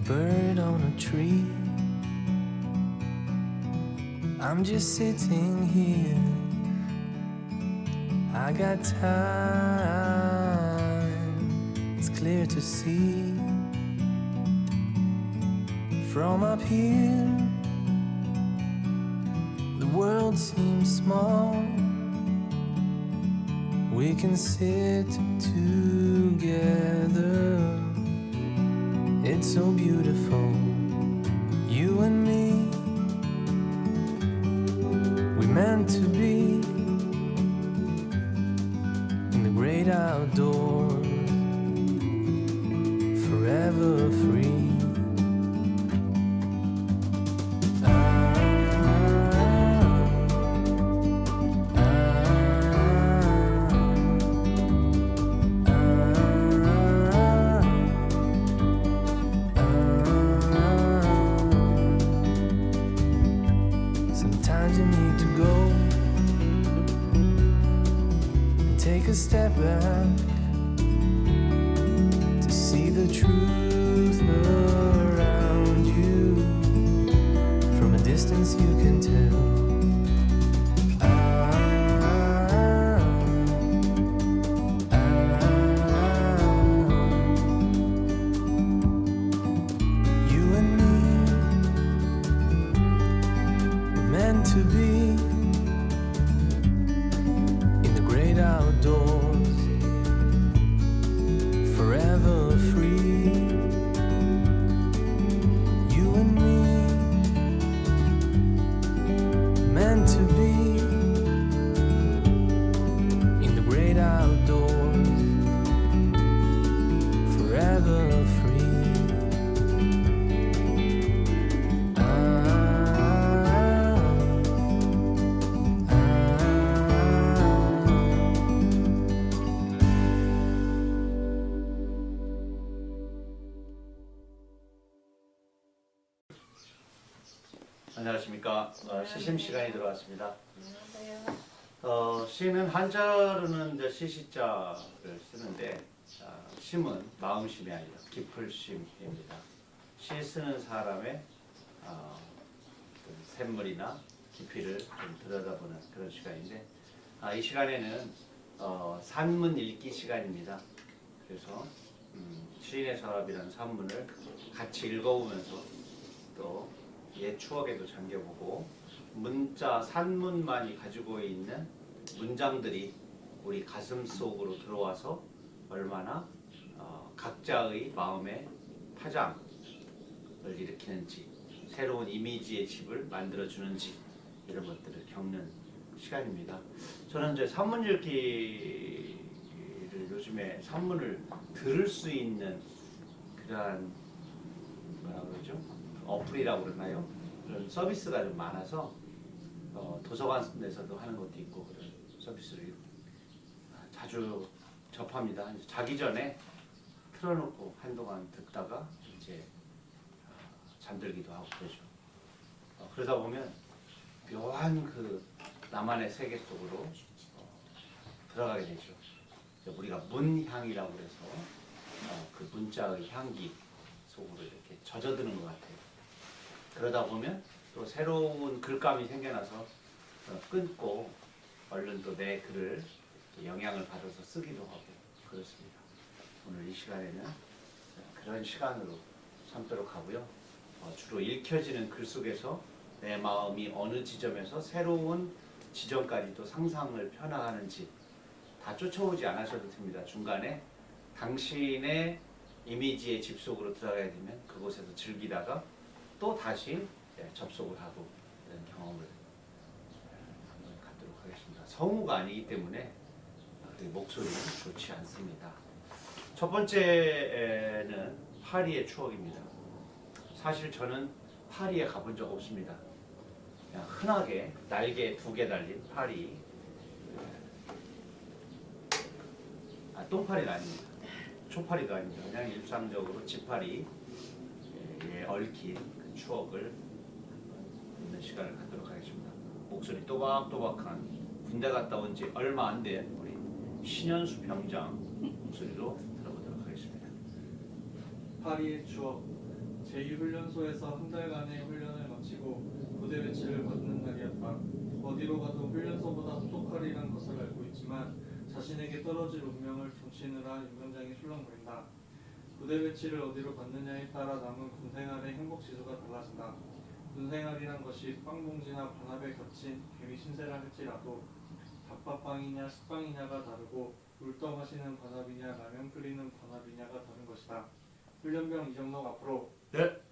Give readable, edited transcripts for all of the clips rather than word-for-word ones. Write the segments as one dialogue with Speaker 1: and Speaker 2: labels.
Speaker 1: bird on a tree. I'm just sitting here. I got time. It's clear to see. From up here, the world seems small. We can sit together. It's so beautiful, you and me. We meant to be in the great outdoors, forever free. Sometimes you need to go and take a step back to see the truth around you. From a distance you can tell. You and me were meant to be in the great outdoors, forever free. You and me meant to be in the great outdoors, forever free.
Speaker 2: 안녕하십니까. 시심 시간이 들어왔습니다.
Speaker 3: 안녕하세요.
Speaker 2: 시는 한자로는 이제 시시자를 쓰는데 심은 마음심이 아니라 깊을심입니다. 시 쓰는 사람의 그 샘물이나 깊이를 좀 들여다보는 그런 시간인데 이 시간에는 산문 읽기 시간입니다. 그래서 시인의 서랍이라는 산문을 같이 읽어보면서 또 옛 추억에도 잠겨보고 문자 산문만이 가지고 있는 문장들이 우리 가슴 속으로 들어와서 얼마나 각자의 마음의 파장을 일으키는지, 새로운 이미지의 집을 만들어주는지 이런 것들을 겪는 시간입니다. 저는 이제 산문 읽기를 요즘에 산문을 들을 수 있는 그러한 뭐라 그러죠? 어플이라고 그러나요? 그런 서비스가 좀 많아서 도서관에서도 하는 것도 있고 그런 서비스를 자주 접합니다. 자기 전에 틀어놓고 한동안 듣다가 이제 잠들기도 하고 그러죠. 그러다 보면 묘한 그 나만의 세계 속으로 들어가게 되죠. 우리가 문향이라고 해서 그 문자의 향기 속으로 이렇게 젖어드는 것 같아요. 그러다 보면 또 새로운 글감이 생겨나서 끊고 얼른 또 내 글을 영향을 받아서 쓰기도 하고 그렇습니다. 오늘 이 시간에는 그런 시간으로 삼도록 하고요. 주로 읽혀지는 글 속에서 내 마음이 어느 지점에서 새로운 지점까지 또 상상을 펴나가는지 다 쫓아오지 않으셔도 됩니다. 중간에 당신의 이미지의 집 속으로 들어가야 되면 그곳에서 즐기다가 또 다시 접속을 하고 이런 경험을 한번 갖도록 하겠습니다. 성우가 아니기 때문에 목소리는 좋지 않습니다. 첫 번째는 파리의 추억입니다. 사실 저는 파리에 가본 적 없습니다. 그냥 흔하게 날개 2개 달린 파리, 똥파리가 아닙니다. 초파리도 아닙니다. 그냥 일상적으로 지파리에 얽힌 그 추억을 있는 시간을 갖도록 하겠습니다. 목소리 또박또박한 군대 갔다 온 지 얼마 안 된 우리 신현수 병장 목소리로 들어보도록 하겠습니다.
Speaker 4: 파리의 추억 제2훈련소에서 한 달간의 훈련을 마치고 부대 배치를 받는 날이었다. 어디로 가도 훈련소보다 혹독하리란 것을 알고 있지만 자신에게 떨어질 운명을 점치느라 윤병장이 술렁거린다. 부대 배치를 어디로 받느냐에 따라 남은 군생활의 행복지수가 달라진다. 군생활이란 것이 빵봉지나 반합에 겹친 개미 신세라 할지라도 닭밥빵이냐 식빵이냐가 다르고 물떡 마시는 반합이냐 라면 끓이는 반합이냐가 다른 것이다. 훈련병 이정록 앞으로.
Speaker 2: 네.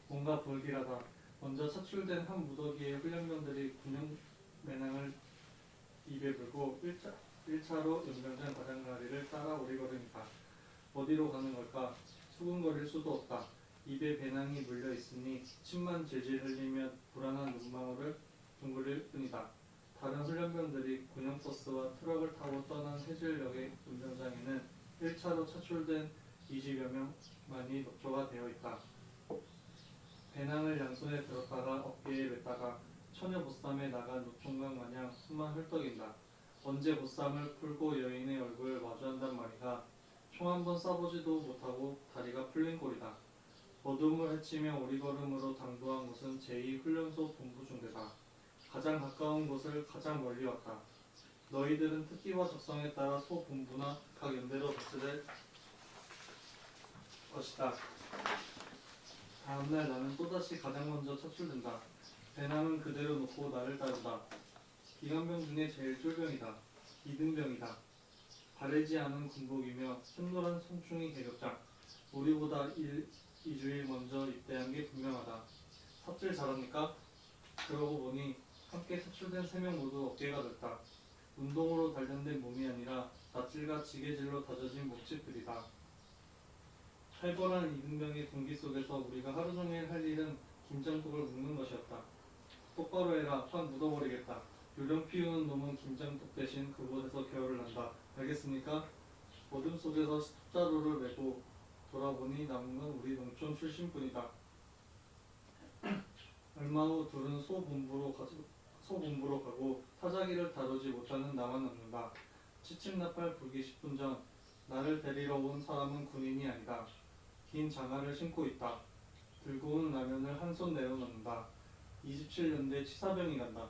Speaker 4: 뭔가 불길하다. 먼저 차출된 한 무더기에 훈련병들이 군용 매낭을 입에 불고 1차로 연병장 가장자리를 따라 오리걸음이다. 어디로 가는 걸까? 수군거릴 수도 없다. 입에 배낭이 물려 있으니 침만 질질 흘리며 불안한 눈망울을 둥글릴 뿐이다. 다른 훈련병들이 군용버스와 트럭을 타고 떠난 해질역의 연병장에는 1차로 차출된 20여 명만이 녹조가 되어 있다. 배낭을 양손에 들었다가 어깨에 맸다가 처녀 보쌈에 나간 노총각 마냥 숨만 헐떡인다. 언제 보쌈을 풀고 여인의 얼굴을 마주한단 말이가. 총 한 번 쏴보지도 못하고 다리가 풀린 꼴이다. 어둠을 헤치며 오리걸음으로 당도한 곳은 제2훈련소 본부중대다. 가장 가까운 곳을 가장 멀리 왔다. 너희들은 특기와 적성에 따라 소 본부나 각 연대로 배치될 것이다. 다음날 나는 또다시 가장 먼저 차출된다. 배낭은 그대로 놓고 나를 따른다. 기관병 중에 제일 쫄병이다. 이등병이다. 바르지 않은 군복이며 흰노란 송충이 계급장. 우리보다 2주일 먼저 입대한 게 분명하다. 삽질 잘합니까? 그러고 보니 함께 차출된 3명 모두 어깨가 넓다. 운동으로 단련된 몸이 아니라 낯질과 지게질로 다져진 몸집들이다. 살벌한 이등병의 공기 속에서 우리가 하루 종일 할 일은 김장국을 묵는 것이었다. 똑바로 해라. 확 묻어버리겠다. 요령 피우는 놈은 김장국 대신 그곳에서 겨울을 난다. 알겠습니까? 어둠 속에서 숫자루를 메고 돌아보니 남은 건 우리 농촌 출신뿐이다. 얼마 후 둘은 소 본부로 가고 타자기를 다루지 못하는 나만 남는다. 취침나팔 불기 10분 전 나를 데리러 온 사람은 군인이 아니다. 긴 장화를 신고 있다. 들고 온 라면을 한 손 내려놓는다. 27년대 치사병이 간다.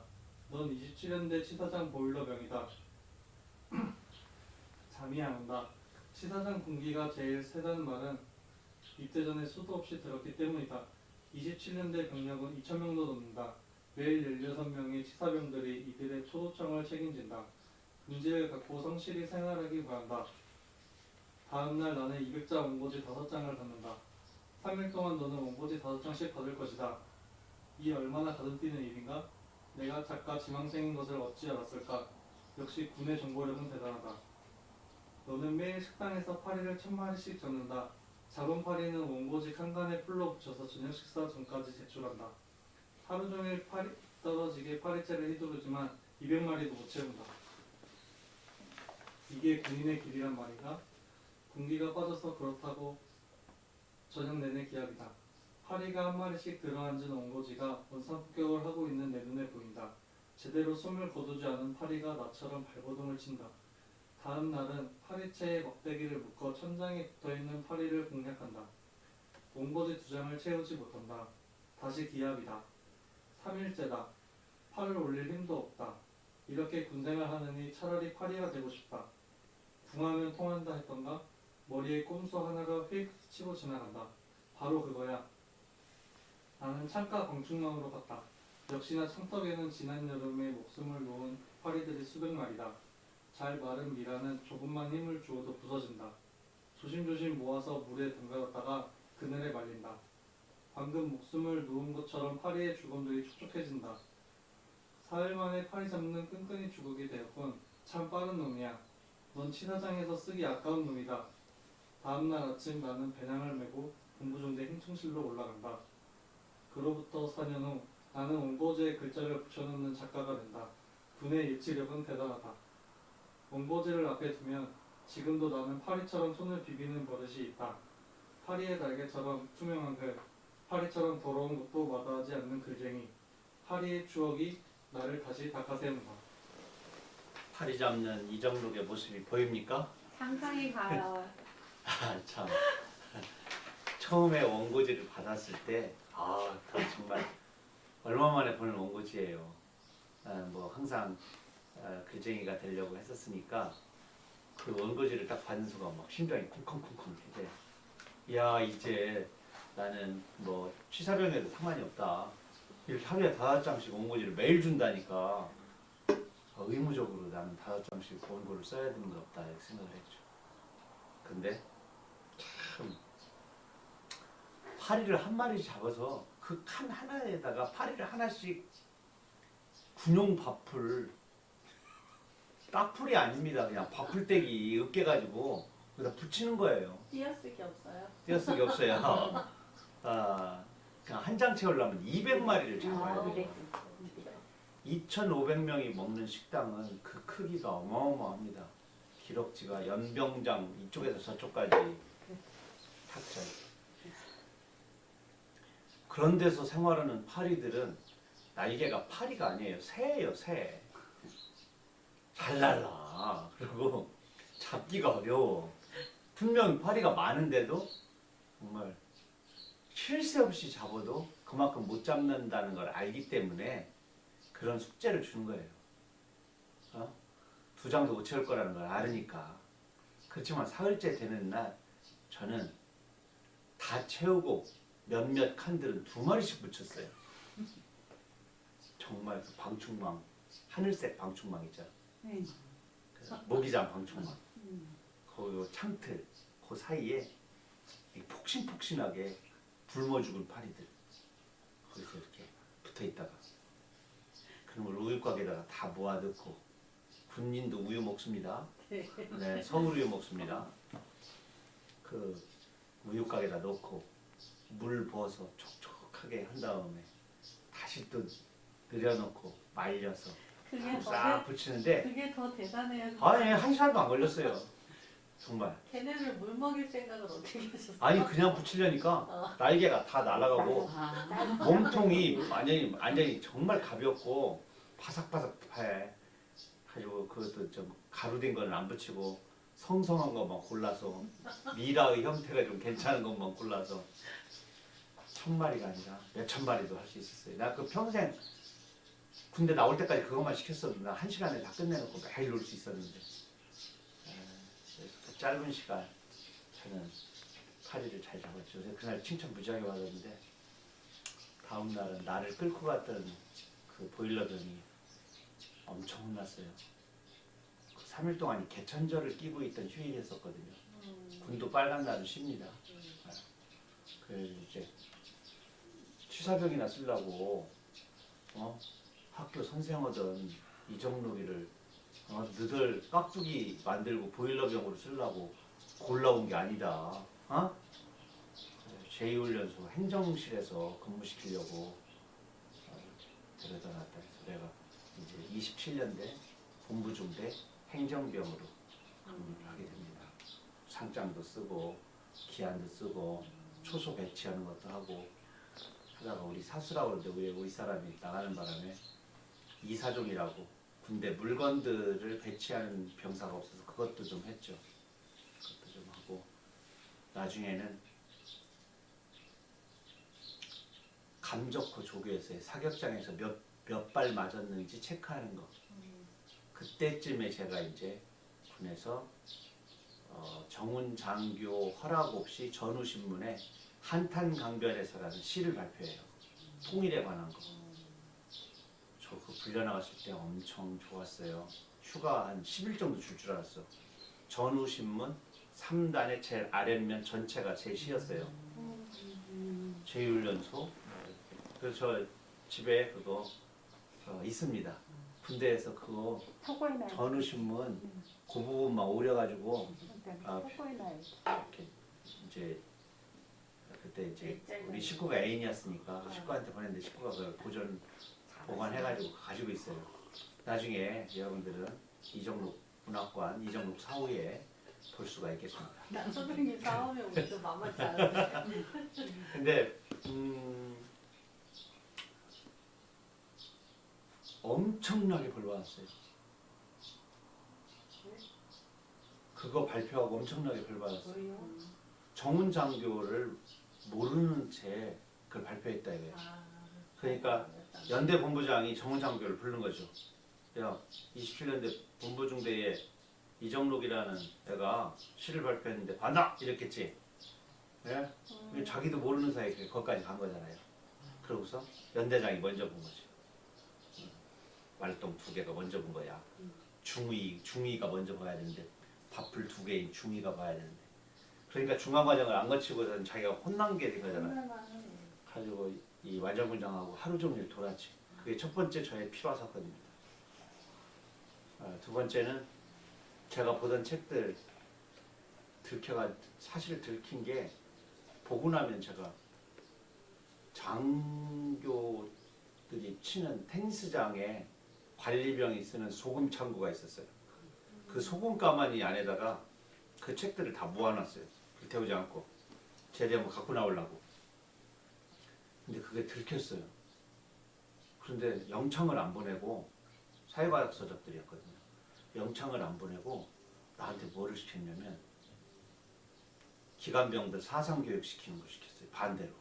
Speaker 4: 넌 27년대 치사장 보일러병이다. 잠이 안 온다. 치사장 군기가 제일 세다는 말은 입대 전에 수도 없이 들었기 때문이다. 27년대 병력은 2,000명도 넘는다. 매일 16명의 치사병들이 이들의 초도청을 책임진다. 금지를 갖고 성실히 생활하기 바란다. 다음날 나는 200자 원고지 5장을 받는다. 3일 동안 너는 원고지 5장씩 받을 것이다. 이 얼마나 가슴뛰는 일인가? 내가 작가 지망생인 것을 어찌 알았을까? 역시 군의 정보력은 대단하다. 너는 매일 식당에서 파리를 1000마리씩 잡는다. 잡은 파리는 원고지 칸칸에 풀로 붙여서 저녁 식사 전까지 제출한다. 하루 종일 파리 떨어지게 파리채를 휘두르지만 200마리도 못 채운다. 이게 군인의 길이란 말인가? 군기가 빠져서 그렇다고 저녁 내내 기합이다. 파리가 한 마리씩 들어앉은 원고지가 원상폭격을 하고 있는 내 눈에 보인다. 제대로 숨을 거두지 않은 파리가 나처럼 발버둥을 친다. 다음 날은 파리채에 먹대기를 묶어 천장에 붙어있는 파리를 공략한다. 원고지 2장을 채우지 못한다. 다시 기합이다. 3일째다. 팔을 올릴 힘도 없다. 이렇게 군생활 하느니 차라리 파리가 되고 싶다. 궁하면 통한다 했던가? 머리에 꼼수 하나가 휙 스치고 지나간다. 바로 그거야. 나는 창가 광충망으로 갔다. 역시나 창턱에는 지난 여름에 목숨을 놓은 파리들이 수백 마리다. 잘 마른 미라는 조금만 힘을 주어도 부서진다. 조심조심 모아서 물에 담가뒀다가 그늘에 말린다. 방금 목숨을 놓은 것처럼 파리의 주검들이 촉촉해진다. 사흘 만에 파리 잡는 끈끈이 주걱이 되었군. 참 빠른 놈이야. 넌 치사장에서 쓰기 아까운 놈이다. 다음날 아침 나는 배낭을 메고 본부중대 힘충실로 올라간다. 그로부터 4년 후 나는 원고지에 글자를 붙여넣는 작가가 된다. 군의 일치력은 대단하다. 원고지를 앞에 두면 지금도 나는 파리처럼 손을 비비는 버릇이 있다. 파리의 날개처럼 투명한 글, 파리처럼 더러운 것도 마다하지 않는 글쟁이. 파리의 추억이 나를 다시 닦아세운다.
Speaker 2: 파리 잡는 이정록의 모습이 보입니까?
Speaker 3: 상상이 가요.
Speaker 2: 아, 참 처음에 원고지를 받았을 때 정말 얼마만에 보는 원고지예요. 뭐 항상 글쟁이가 되려고 했었으니까 그 원고지를 딱 받는 순간 막 심장이 쿵쾅쿵쾅 이제 야 이제 나는 뭐 취사병에도 상관이 없다. 이렇게 하루에 5장씩 원고지를 매일 준다니까 의무적으로 나는 5장씩 원고를 써야 되는 것 없다 이렇게 생각을 했죠. 근데 참 파리를 한 마리 잡아서 그 칸 하나에다가 파리를 하나씩 군용 밥풀 딱풀이 아닙니다. 그냥 밥풀떼기 으깨가지고 거기다 붙이는 거예요.
Speaker 3: 띄어쓰기 없어요?
Speaker 2: 띄어쓰기 없어요. 그냥 한 장 채우려면 200마리를 잡아야 돼요. 2,500명이 먹는 식당은 그 크기가 어마어마합니다. 기럭지가 연병장 이쪽에서 저쪽까지 탁자요. 그런 데서 생활하는 파리들은 날개가 파리가 아니에요. 새예요, 새. 잘 날라. 그리고 잡기가 어려워. 분명 파리가 많은데도 정말 쉴 새 없이 잡아도 그만큼 못 잡는다는 걸 알기 때문에 그런 숙제를 주는 거예요. 2장도 못 채울 거라는 걸 알으니까. 그렇지만 사흘째 되는 날 저는 다 채우고 몇몇 칸들은 2마리씩 붙였어요. 정말 그 방충망, 하늘색 방충망 있잖아. 그 모기장 방충망. 그 창틀, 그 사이에 폭신폭신하게 굶어 죽은 파리들. 거기서 이렇게 붙어 있다가 그런 걸 우유곽에다가 다 모아 넣고 군인도 우유 먹습니다. 네, 서울 우유 먹습니다. 그 우유곽에다 넣고 물 부어서 촉촉하게 한 다음에 다시 또 늘여놓고 말려서
Speaker 3: 그게
Speaker 2: 싹 붙이는데
Speaker 3: 그게 더 대단해요.
Speaker 2: 아니 1시간도 안 걸렸어요. 정말.
Speaker 3: 걔네를 물 먹일 생각을 어떻게 하셨어요?
Speaker 2: 아니 그냥 붙이려니까 날개가 다 날아가고 몸통이 완전히 정말 가볍고 바삭바삭해. 가지고 그것도 좀 가루된 거는 안 붙이고 성성한 것만 골라서 미라의 형태가 좀 괜찮은 것만 골라서 1,000마리가 아니라 몇천 마리도 할 수 있었어요. 나 그 평생 군대 나올 때까지 그것만 시켰어도 나 1시간에 다 끝내놓고 매일 놀 수 있었는데 그 짧은 시간 저는 파리를 잘 잡았죠. 그날 칭찬 무지하게 받았는데 다음 날은 나를 끌고 갔던 그 보일러병이 엄청 혼났어요. 그 3일 동안 개천절을 끼고 있던 휴일이었거든요. 군도 빨간 날은 쉽니다. 그래서 이제 취사병이나 쓰려고 학교 선생하던 이정록이를 너들 깍두기 만들고 보일러병으로 쓰려고 골라온 게 아니다. 제2훈련소 행정실에서 근무시키려고 데려다 놨다 해서 내가 이제 27년대 본부중대 행정병으로 근무를 하게 됩니다. 상장도 쓰고 기한도 쓰고 초소 배치하는 것도 하고 하다가 우리 사수라고 그러는데 우리 사람이 나가는 바람에 이사종이라고 군대 물건들을 배치하는 병사가 없어서 그것도 좀 했죠. 그것도 좀 하고 나중에는 감적호 조교에서의 사격장에서 몇 발 맞았는지 체크하는 거. 그때쯤에 제가 이제 군에서 정훈 장교 허락 없이 전후신문에 한탄강변에서라는 시를 발표해요. 통일에 관한 거. 저 그 불려 나갔을 때 엄청 좋았어요. 휴가 한 10일 정도 줄 알았어. 전후신문 3단의 제일 아랫면 전체가 제 시였어요. 제1훈련소. 그래서 저 집에 그거 있습니다. 군대에서 그거 전후신문 그 부분만 오려가지고 이렇게 이제 그때 이제 우리 식구가 애인이었으니까 식구한테 보냈는데 식구가 그걸 보관해가지고 가지고 있어요. 나중에 여러분들은 이정록 문학관, 이정록 사후에 볼 수가 있겠습니다.
Speaker 3: 난 선생님 싸우면 우리 좀 만만치 않은데.
Speaker 2: 근데 엄청나게 벌 받았어요. 그거 발표하고 엄청나게 벌 받았어요. 정훈 장교를 모르는 채 그걸 발표했다 이거예요.
Speaker 3: 아,
Speaker 2: 그러니까 연대 본부장이 정훈장교를 부른 거죠. 야, 27년대 본부중대에 이정록이라는 애가 시를 발표했는데 봤나? 이랬겠지. 예? 자기도 모르는 사이에 거기까지 간 거잖아요. 그러고서 연대장이 먼저 본 거죠. 말똥 2개가 먼저 본 거야. 중위가 먼저 봐야 되는데 밥풀 2개인 중위가 봐야 되는데. 그러니까 중간과정을 안 거치고서는 자기가 혼난 게 된 거잖아요. 가지고 이 완전군장하고 하루 종일 돌았지. 그게 첫 번째 저의 필화 사건입니다. 두 번째는 제가 보던 책들 사실 들킨 게 보고 나면 제가 장교들이 치는 테니스장에 관리병이 쓰는 소금 창고가 있었어요. 그 소금 가마니 안에다가 그 책들을 다 모아놨어요. 불태우지 않고 제대하면 갖고 나오려고. 근데 그게 들켰어요. 그런데 영창을 안 보내고 사회과학 서적들이었거든요. 영창을 안 보내고 나한테 뭐를 시켰냐면 기관병들 사상교육 시키는 걸 시켰어요. 반대로.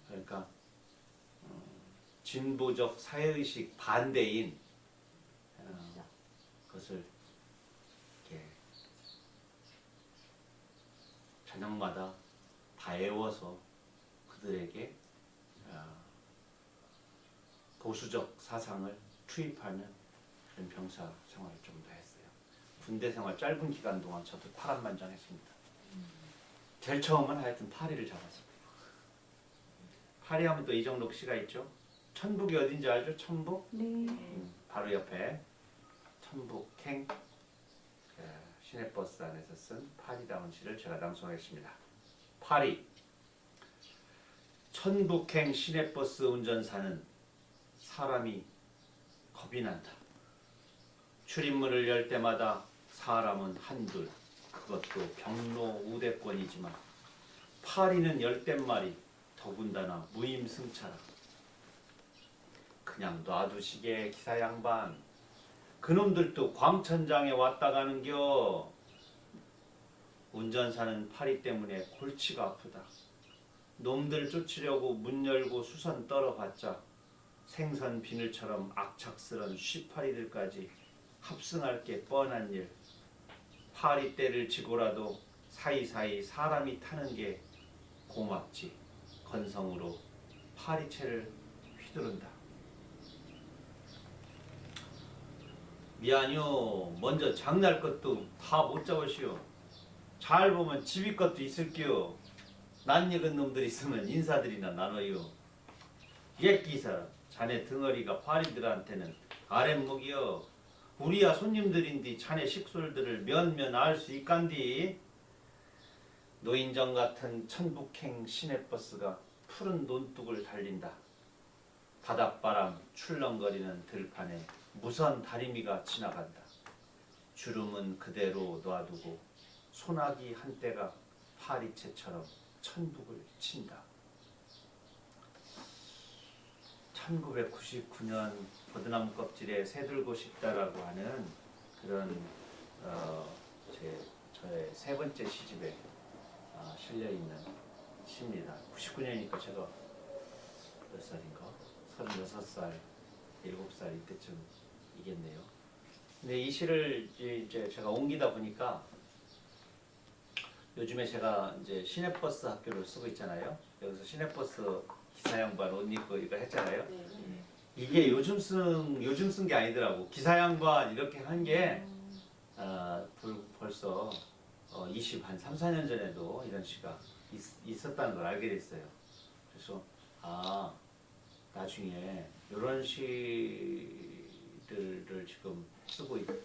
Speaker 2: 그러니까 진보적 사회의식 반대인 그것을 이렇게 저녁마다 다 외워서 그들에게 보수적 사상을 투입하는 그런 병사 생활을 좀 더 했어요. 군대 생활 짧은 기간 동안 저도 파란만장했습니다. 제일 처음은 하여튼 파리를 잡았습니다. 파리 하면 또 이정록 씨가 있죠. 천북이 어딘지 알죠? 천북?
Speaker 5: 네.
Speaker 2: 바로 옆에 천북행 시내버스 안에서 쓴 파리다운 시를 제가 낭송하겠습니다. 파리. 천북행 시내버스 운전사는 사람이 겁이 난다. 출입문을 열 때마다 사람은 한둘, 그것도 병로 우대권이지만 파리는 10댓마리, 더군다나 무임승차라. 그냥 놔두시게 기사 양반. 그놈들도 광천장에 왔다 가는겨. 운전사는 파리 때문에 골치가 아프다. 놈들 쫓으려고 문 열고 수선 떨어봤자 생선 비늘처럼 악착스런 쉬파리들까지 합승할 게 뻔한 일. 파리떼를 지고라도 사이사이 사람이 타는 게 고맙지. 건성으로 파리채를 휘두른다. 미안요. 먼저 장날 것도 다 못 잡으시오. 잘 보면 집이 것도 있을게요. 낯익은 놈들 있으면 인사들이나 나눠요. 옛기사 자네 덩어리가 파리들한테는 아랫목이여. 우리야 손님들인데 자네 식솔들을 면면 알 수 있간디. 노인정 같은 천북행 시내버스가 푸른 논둑을 달린다. 바닷바람 출렁거리는 들판에 무선 다리미가 지나간다. 주름은 그대로 놔두고 소나기 한때가 파리채처럼 천북을 친다. 1999년 버드나무 껍질에 새 들고 싶다라고 하는 그런 저의 세 번째 시집에 실려 있는 시입니다. 99년이니까 제가 몇 살인가? 36살, 7살 이때쯤이겠네요. 근데 이 시를 이제 제가 옮기다 보니까 요즘에 제가 이제 시내버스 학교를 쓰고 있잖아요. 여기서 시내버스 기사 양반 옷 입고 이거 했잖아요. 이게 요즘 쓴 게 아니더라고. 기사 양반 이렇게 한 게 벌써 3, 4년 전에도 이런 시가 있었다는 걸 알게 됐어요. 그래서 나중에 이런 시들을 지금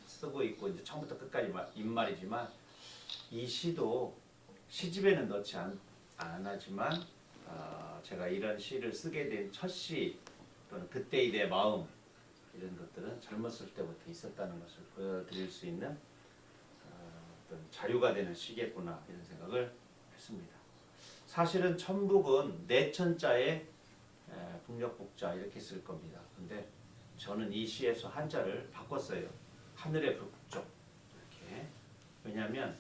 Speaker 2: 쓰고 있고 이제 처음부터 끝까지 입말이지만 이 시도 시집에는 넣지 안 하지만 제가 이런 시를 쓰게 된 첫 시 또는 그때의 내 마음 이런 것들은 젊었을 때부터 있었다는 것을 보여드릴 수 있는 어떤 자료가 되는 시겠구나 이런 생각을 했습니다. 사실은 천북은 내천자에 북녘북자 이렇게 쓸 겁니다. 근데 저는 이 시에서 한자를 바꿨어요. 하늘의 북쪽 이렇게. 왜냐하면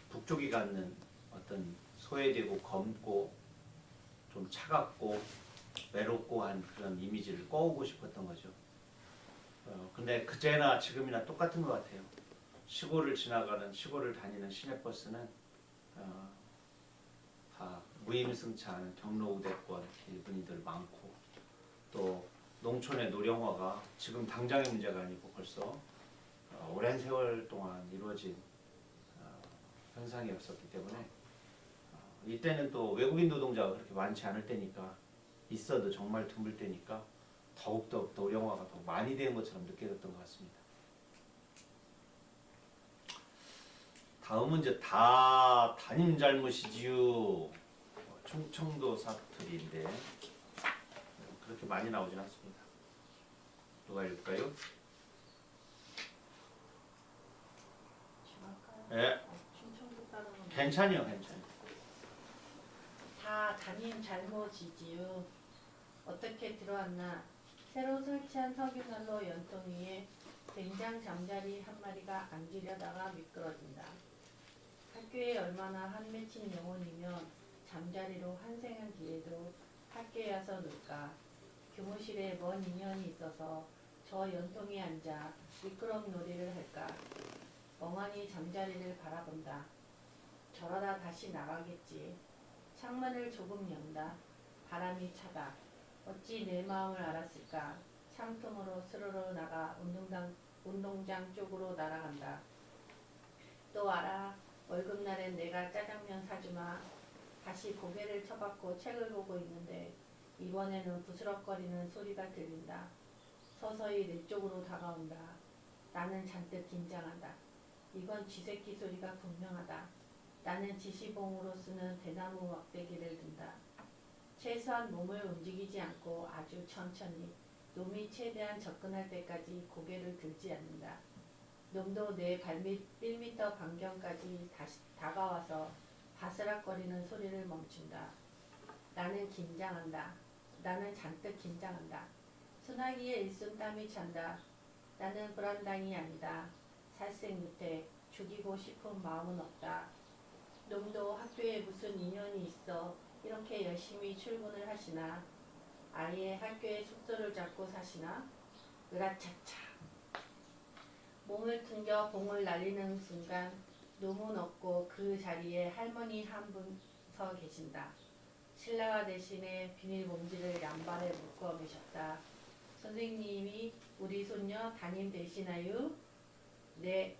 Speaker 2: 북쪽이 갖는 어떤 소외되고 검고 좀 차갑고 외롭고 한 그런 이미지를 꺼오고 싶었던 거죠. 근데 그제나 지금이나 똑같은 것 같아요. 시골을 다니는 시내버스는 다 무임승차하는 경로우대권 일본인들 많고, 또 농촌의 노령화가 지금 당장의 문제가 아니고 벌써 오랜 세월 동안 이루어진 현상이었었기 때문에 이때는 또 외국인 노동자가 그렇게 많지 않을 때니까, 있어도 정말 드물 때니까 더욱더 노령화가 더 많이 된 것처럼 느껴졌던 것 같습니다. 다음은 이제 다 담임 잘못이지요. 충청도 사투리인데 그렇게 많이 나오진 않습니다. 누가 읽을까요? 예,
Speaker 3: 충청도 따르는
Speaker 2: 괜찮아요.
Speaker 3: 다 담임 잘못이지요. 어떻게 들어왔나? 새로 설치한 석유난로 연통 위에 된장 잠자리 한 마리가 앉으려다가 미끄러진다. 학교에 얼마나 한 맺힌 영혼이면 잠자리로 환생한 뒤에도 학교에 와서 놀까. 교무실에 먼 인연이 있어서 저 연통에 앉아 미끄럼 놀이를 할까. 멍하니 잠자리를 바라본다. 저러다 다시 나가겠지. 창문을 조금 연다. 바람이 차다. 어찌 내 마음을 알았을까. 창통으로 스르르 나가 운동장 쪽으로 날아간다. 또 알아. 월급날엔 내가 짜장면 사주마. 다시 고개를 쳐박고 책을 보고 있는데 이번에는 부스럭거리는 소리가 들린다. 서서히 내 쪽으로 다가온다. 나는 잔뜩 긴장한다. 이건 쥐새끼 소리가 분명하다. 나는 지시봉으로 쓰는 대나무 막대기를 든다. 최소한 몸을 움직이지 않고 아주 천천히, 놈이 최대한 접근할 때까지 고개를 들지 않는다. 놈도 내 발밑 1m 반경까지 다시 다가와서 바스락거리는 소리를 멈춘다. 나는 긴장한다. 나는 잔뜩 긴장한다. 소나기에 일순땀이 찬다. 나는 불안당이 아니다. 살색 못해 죽이고 싶은 마음은 없다. 놈도 학교에 무슨 인연이 있어 이렇게 열심히 출근을 하시나? 아예 학교에 숙소를 잡고 사시나? 으라차차. 몸을 튕겨 봉을 날리는 순간 놈은 없고 그 자리에 할머니 한 분 서 계신다. 신라와 대신에 비닐봉지를 양발에 묶어 매셨다. 선생님이 우리 손녀 담임 되시나요? 네.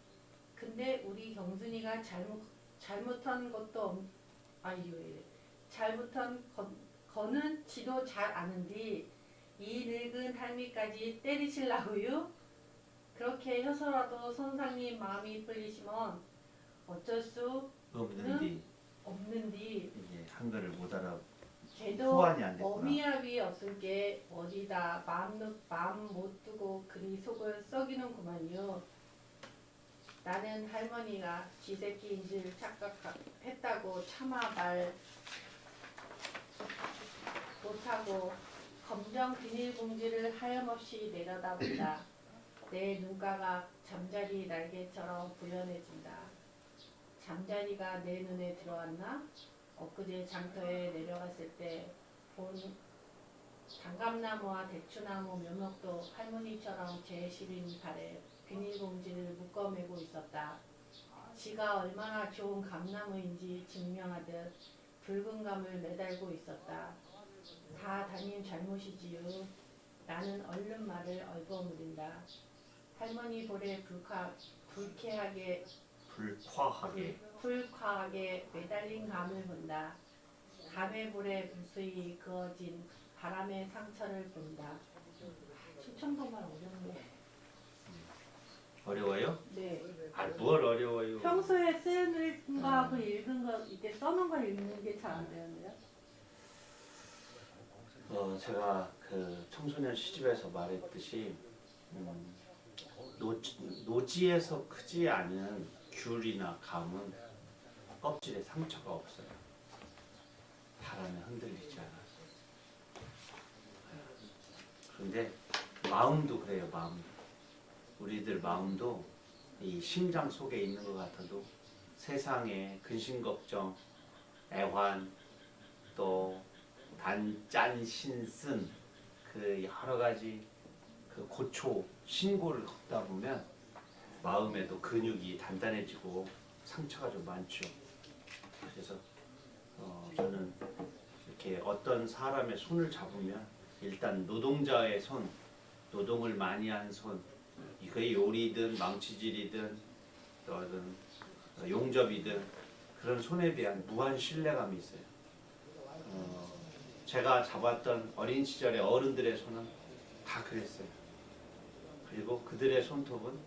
Speaker 3: 근데 우리 경순이가 잘못한 것도 잘못한 거는 지도 잘 아는디 이 늙은 할미까지 때리실라고요? 그렇게 해서라도 선생님 마음이 풀리시면 어쩔 수 없는디
Speaker 2: 이게 한글을 못 알아.
Speaker 3: 걔도
Speaker 2: 호환이 안 됐구나.
Speaker 3: 어미압이 없을 게 어디다 마음 못 두고 그리 속을 썩이는구만요. 나는 할머니가 쥐새끼인 줄 착각했다고 차마 말 못하고 검정 비닐봉지를 하염없이 내려다본다. 내 눈가가 잠자리 날개처럼 부연해진다. 잠자리가 내 눈에 들어왔나? 엊그제 장터에 내려갔을 때 본 단감나무와 대추나무 묘목도 할머니처럼 제 시린 발에 비닐봉지를 묶어매고 있었다. 지가 얼마나 좋은 감나무인지 증명하듯 붉은 감을 매달고 있었다. 다 담임 잘못이지요. 나는 얼른 말을 얼버무린다. 할머니 볼에 불쾌하게 매달린 감을 본다. 감의 볼에 무수히 그어진 바람의 상처를 본다. 충청도말 어렵네.
Speaker 2: 어려워요?
Speaker 3: 네.
Speaker 2: 뭘 어려워요?
Speaker 3: 평소에 쓰는 거하고 읽은 거 이때 써놓은 거 읽는 게 잘 안 되는데요?
Speaker 2: 제가 그 청소년 시집에서 말했듯이 노지에서 크지 않은 귤이나 감은 껍질에 상처가 없어요. 바람에 흔들리지 않아서. 그런데 마음도 그래요. 마음도. 우리들 마음도 이 심장 속에 있는 것 같아도 세상에 근심 걱정, 애환, 또 단짠 신쓴 그 여러 가지 그 고초 신고를 걷다 보면 마음에도 근육이 단단해지고 상처가 좀 많죠. 그래서 저는 이렇게 어떤 사람의 손을 잡으면 일단 노동자의 손, 노동을 많이 한 손, 이게 요리든 망치질이든 어떤 용접이든 그런 손에 대한 무한 신뢰감이 있어요. 제가 잡았던 어린 시절의 어른들의 손은 다 그랬어요. 그리고 그들의 손톱은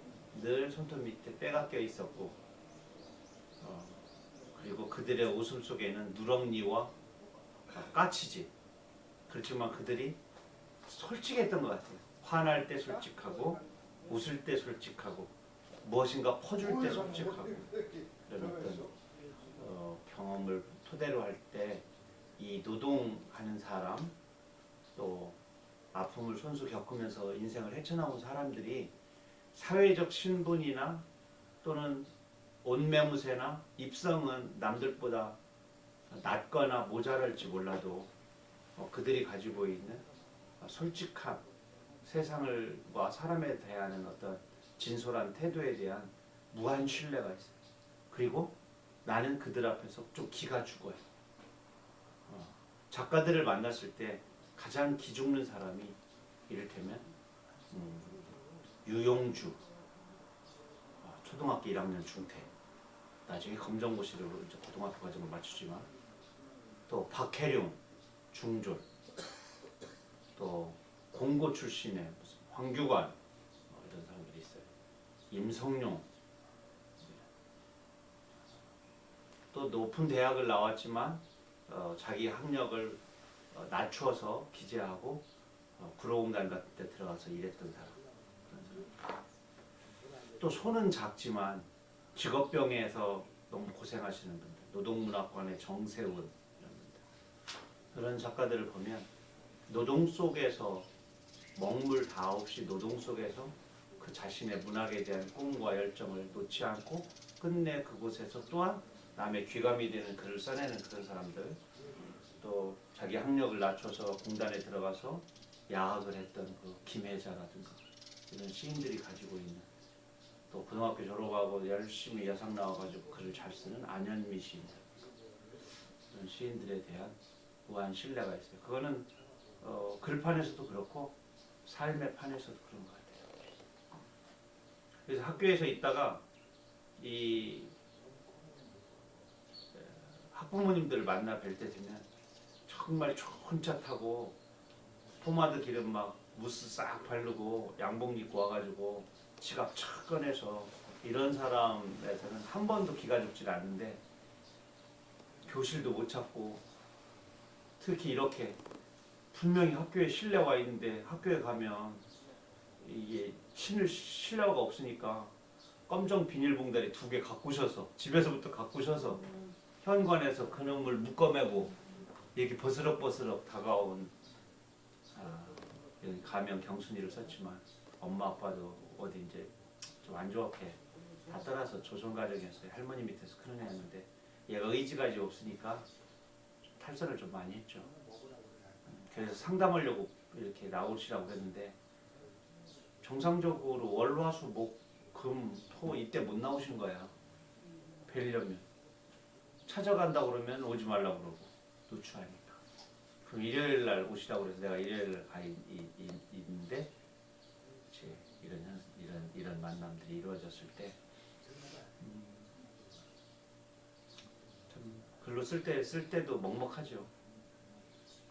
Speaker 2: 늘 손톱 밑에 때가 껴 있었고, 그리고 그들의 웃음 속에는 누렁니와 까치지. 그렇지만 그들이 솔직했던 것 같아요. 화날 때 솔직하고, 웃을 때 솔직하고, 무엇인가 퍼줄 때 솔직하고, 그런 어떤 경험을 토대로 할 때 이 노동하는 사람, 또 아픔을 손수 겪으면서 인생을 헤쳐나온 사람들이 사회적 신분이나 또는 옷매무새나 입성은 남들보다 낮거나 모자랄지 몰라도 그들이 가지고 있는 솔직함, 세상을과 사람에 대한 어떤 진솔한 태도에 대한 무한 신뢰가 있어요. 그리고 나는 그들 앞에서 좀 기가 죽어요. 작가들을 만났을 때 가장 기죽는 사람이 이를테면 유용주, 초등학교 1학년 중퇴, 나중에 검정고시로 이제 고등학교 과정을 마치지만, 또 박혜룡 중졸, 또 공고 출신의 무슨 황규관 이런 사람들이 있어요. 임성룡, 또 높은 대학을 나왔지만 자기 학력을 낮춰서 기재하고 구로공단 같은 데 들어가서 일했던 사람. 또 손은 작지만 직업병에서 너무 고생하시는 분들, 노동문학관의 정세훈 이런 분들, 그런 작가들을 보면 노동 속에서 먹물 다 없이 노동 속에서 그 자신의 문학에 대한 꿈과 열정을 놓지 않고 끝내 그곳에서 또한 남의 귀감이 되는 글을 써내는 그런 사람들, 또 자기 학력을 낮춰서 공단에 들어가서 야학을 했던 그 김혜자라든가 이런 시인들이 가지고 있는, 또 고등학교 졸업하고 열심히 여상 나와가지고 글을 잘 쓰는 안현미 시인들, 이런 시인들에 대한 무한 신뢰가 있어요. 그거는 글판에서도 그렇고 삶의 판에서도 그런 것 같아요. 그래서 학교에서 있다가 이 학부모님들을 만나 뵐 때 되면 정말 좋은 차 타고 포마드 기름 막 무스 싹 바르고 양복 입고 와가지고 지갑 착 꺼내서 이런 사람에서는 한 번도 기가 죽질 않는데, 교실도 못 찾고, 특히 이렇게 분명히 학교에 실내와 있는데 학교에 가면 이게 신을 실내화가 없으니까 검정 비닐봉다리 2개 갖고 오셔서, 집에서부터 갖고 오셔서 현관에서 그놈을 묶어매고 이렇게 버스럭버스럭 다가온, 여기 가명 경순이를 썼지만 엄마 아빠도 어디 이제 좀 안 좋게 다 떠나서 조선 가정이었어요. 할머니 밑에서 큰 애였는데 얘가 의지가 이제 없으니까 탈선을 좀 많이 했죠. 그래서 상담하려고 이렇게 나오시라고 했는데 정상적으로 월, 화, 수, 목, 금, 토 이때 못 나오신 거야. 뵈려면 찾아간다 그러면 오지 말라고 그러고 노출하니까. 그럼 일요일 날 오시라고 그래서 내가 일요일 날 가 있는데 이제 이런 만남들이 이루어졌을 때 참 글로 쓸 때도 먹먹하죠.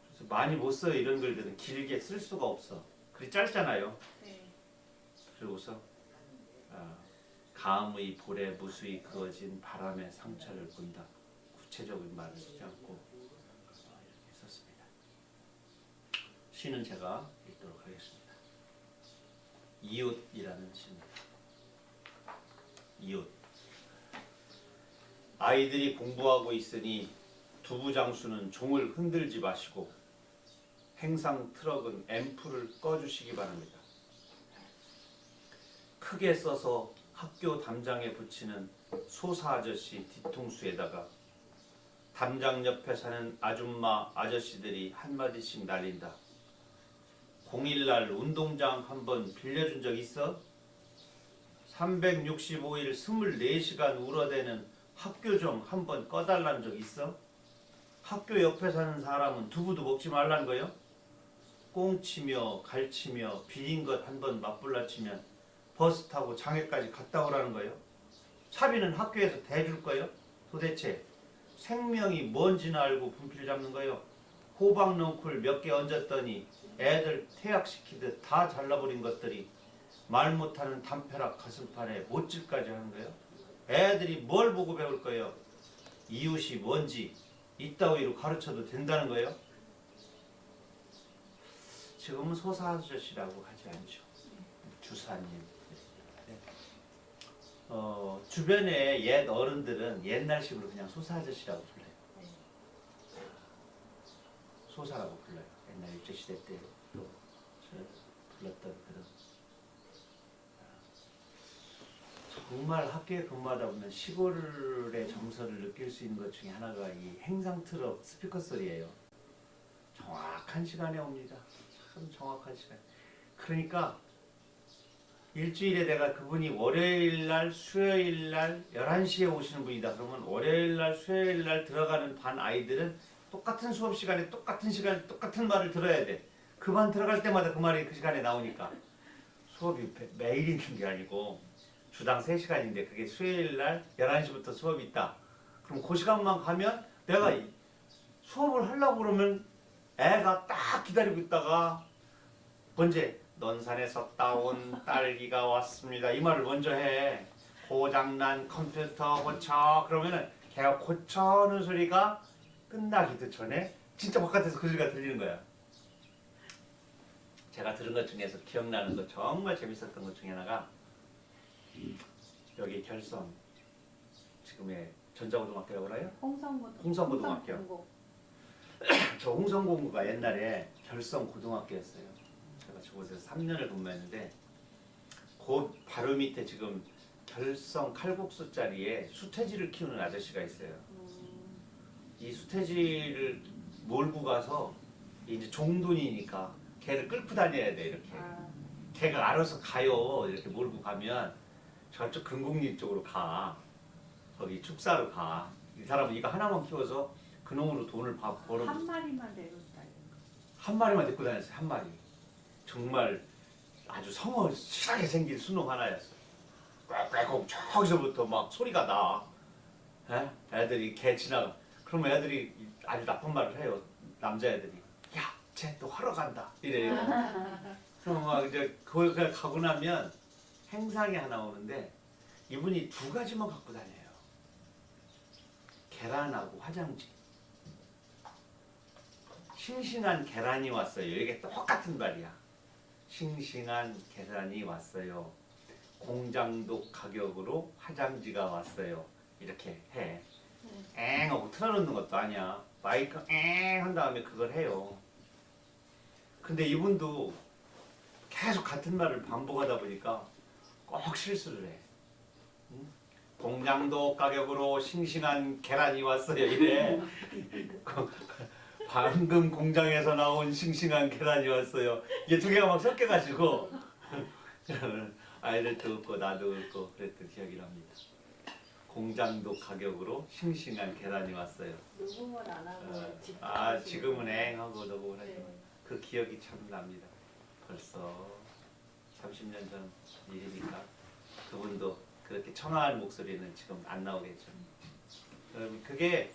Speaker 2: 그래서 많이 못 써요. 이런 글들은 길게 쓸 수가 없어. 글이 짧잖아요.
Speaker 3: 네.
Speaker 2: 그리고서 가음의 볼에 무수히 그어진 바람의 상처를 본다. 구체적인 말을 쓰지 않고 이렇게 썼습니다. 시는 제가 읽도록 하겠습니다. 이웃이라는 시입니다. 이웃. 아이들이 공부하고 있으니 두부장수는 종을 흔들지 마시고 행상 트럭은 앰프를 꺼주시기 바랍니다. 크게 써서 학교 담장에 붙이는 소사 아저씨 뒤통수에다가 담장 옆에 사는 아줌마 아저씨들이 한마디씩 날린다. 0일날 운동장 한번 빌려준 적 있어? 365일 24시간 울어대는 학교 좀 한번 꺼달라는 적 있어? 학교 옆에 사는 사람은 두부도 먹지 말란 거요? 꽁치며 갈치며 비린 것 한번 맛불라치면 버스 타고 장애까지 갔다 오라는 거요? 차비는 학교에서 대줄 거요? 도대체 생명이 뭔지나 알고 분필 잡는 거요? 호박 넝쿨 몇 개 얹었더니 애들 퇴학시키듯 다 잘라버린 것들이 말 못하는 담벼락 가슴판에 못질까지 하는 거요? 애들이 뭘 보고 배울 거요? 이웃이 뭔지 이따위로 가르쳐도 된다는 거요? 지금은 소사 아저씨라고 하지 않죠. 주사님. 주변에 옛 어른들은 옛날식으로 그냥 소사 아저씨라고 불러요. 소사라고 불러요. 옛날 일제시대 때 또 불렀던 그런. 정말 학교에 근무하다 보면 시골의 정서를 느낄 수 있는 것 중에 하나가 이 행상 트럭 스피커 소리예요. 정확한 시간에 옵니다. 참 정확한 시간. 그러니까 일주일에 내가 그분이 월요일날 수요일날 11시에 오시는 분이다. 그러면 월요일날 수요일날 들어가는 반 아이들은 똑같은 수업 시간에 똑같은 시간에 똑같은 말을 들어야 돼. 그 반 들어갈 때마다 그 말이 그 시간에 나오니까 수업이 매일 있는 게 아니고 주당 3시간인데 그게 수요일날 11시부터 수업이 있다. 그럼 그 시간만 가면 내가 수업을 하려고 그러면 애가 딱 기다리고 있다가 언제 논산에서 따온 딸기가 왔습니다. 이 말을 먼저 해. 고장난 컴퓨터 고쳐. 그러면은 걔가 고쳐는 소리가 끝나기도 전에 진짜 바깥에서 그 소리가 들리는 거야. 제가 들은 것 중에서 기억나는 거 정말 재밌었던 것 중에 하나가 여기 결성 지금의 전자고등학교라고 그래요? 홍성고등학교. 저 홍성고가 옛날에 결성 고등학교였어요. 제가 저곳에서 3년을 근무했는데 그 바로 밑에 지금 결성 칼국수 자리에 수태지를 키우는 아저씨가 있어요. 이 수태지를 몰고 가서 이제 종돈이니까 걔를 끌고 다녀야 돼 이렇게. 걔가 알아서 가요. 이렇게 몰고 가면 저쪽 금곡리 쪽으로 가. 거기 축사로 가. 이 사람은 이거 하나만 키워서 그놈으로 돈을 벌어.
Speaker 3: 한 마리만 데리고 다녀.
Speaker 2: 한 마리만 데리고 다녔어요. 한 마리. 정말 아주 성실하게 생긴 순놈 하나였어. 꽥꽥 저기서부터 막 소리가 나. 애들이 개 지나가. 그러면 애들이 아주 나쁜 말을 해요. 남자애들이. 야, 쟤 또 하러 간다. 이래요. 그럼 막 이제 거기 가고 나면 행상이 하나 오는데 이분이 2가지만 갖고 다녀요. 계란하고 화장지. 싱싱한 계란이 왔어요. 이게 똑같은 말이야. 싱싱한 계란이 왔어요. 공장독 가격으로 화장지가 왔어요. 이렇게 해. 엥 하고 틀어놓는 것도 아니야. 마이크 엥 한 다음에 그걸 해요. 근데 이분도 계속 같은 말을 반복하다 보니까 꼭 실수를 해. 응? 공장독 가격으로 싱싱한 계란이 왔어요. 이래. 방금 공장에서 나온 싱싱한 계란이 왔어요. 이게 2개가 막 섞여가지고 아이들도 웃고 나도 웃고 그랬던 기억이 납니다. 공장독 가격으로 싱싱한 계란이 왔어요.
Speaker 3: 녹음을 안 하고
Speaker 2: 지금은 앵하고 녹음을 하지만 그 기억이 참 납니다. 벌써 30년 전 일이니까 그분도 그렇게 청아한 목소리는 지금 안 나오겠죠. 그게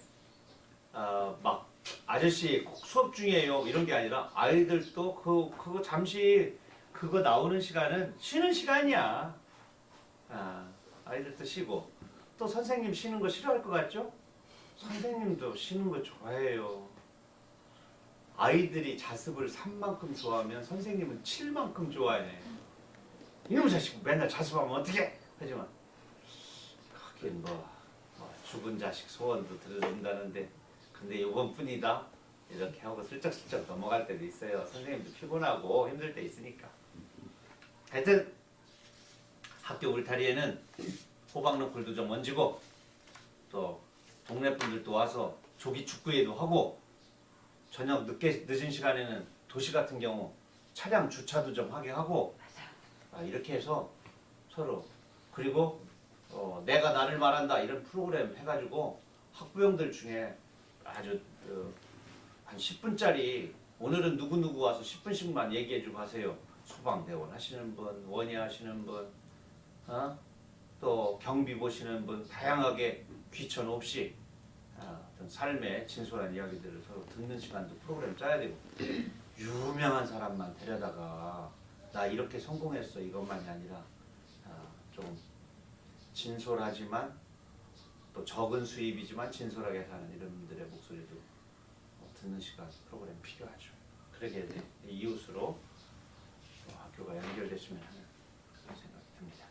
Speaker 2: 막 아저씨 수업 중이에요 이런 게 아니라 아이들도 그거 잠시 그거 나오는 시간은 쉬는 시간이야. 아이들도 쉬고 또 선생님 쉬는 거 싫어할 것 같죠? 선생님도 쉬는 거 좋아해요. 아이들이 자습을 3만큼 좋아하면 선생님은 7만큼 좋아해. 이놈의 자식 맨날 자습하면 어떡해? 하지만 하긴 뭐 죽은 자식 소원도 들어준다는데 근데 이번뿐이다 이렇게 하고 슬쩍슬쩍 넘어갈 때도 있어요. 선생님도 피곤하고 힘들 때 있으니까. 하여튼 학교 울타리에는 소방너클도 좀 얹고 또 동네 분들도 와서 조기 축구회도 하고 저녁 늦은 시간에는 도시 같은 경우 차량 주차도 좀 하게 하고 이렇게 해서 서로 그리고 내가 나를 말한다 이런 프로그램 해가지고 학부형들 중에 아주 한 10분짜리 오늘은 누구누구 와서 10분씩만 얘기해주고 하세요. 소방대원 하시는 분, 원예 하시는 분, 또 경비 보시는 분 다양하게 귀천 없이 어떤 삶의 진솔한 이야기들을 서로 듣는 시간도 프로그램 짜야 되고 유명한 사람만 데려다가 나 이렇게 성공했어 이것만이 아니라 좀 진솔하지만 또 적은 수입이지만 진솔하게 사는 이런 분들의 목소리도 듣는 시간 프로그램 필요하죠. 그러게 이웃으로 학교가 연결됐으면 하는 그런 생각이 듭니다.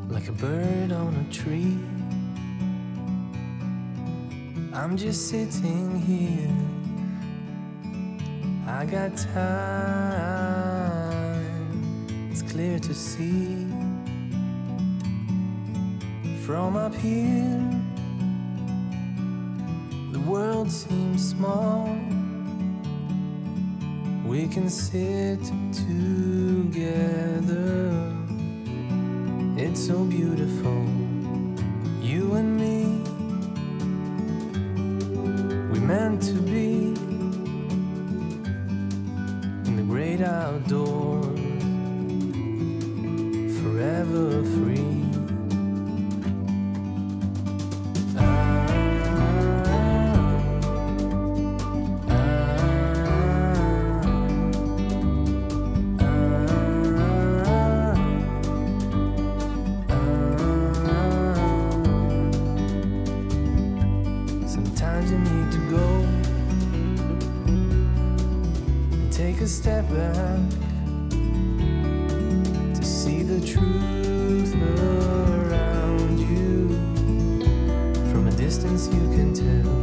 Speaker 1: Like a bird on a tree, I'm just sitting here. I got time, it's clear to see. From up here, the world seems small. We can sit together. It's so beautiful, you and me. We meant to be in the great outdoors, forever free. Sometimes you need to go and take a step back to see the truth around you. From a distance you can tell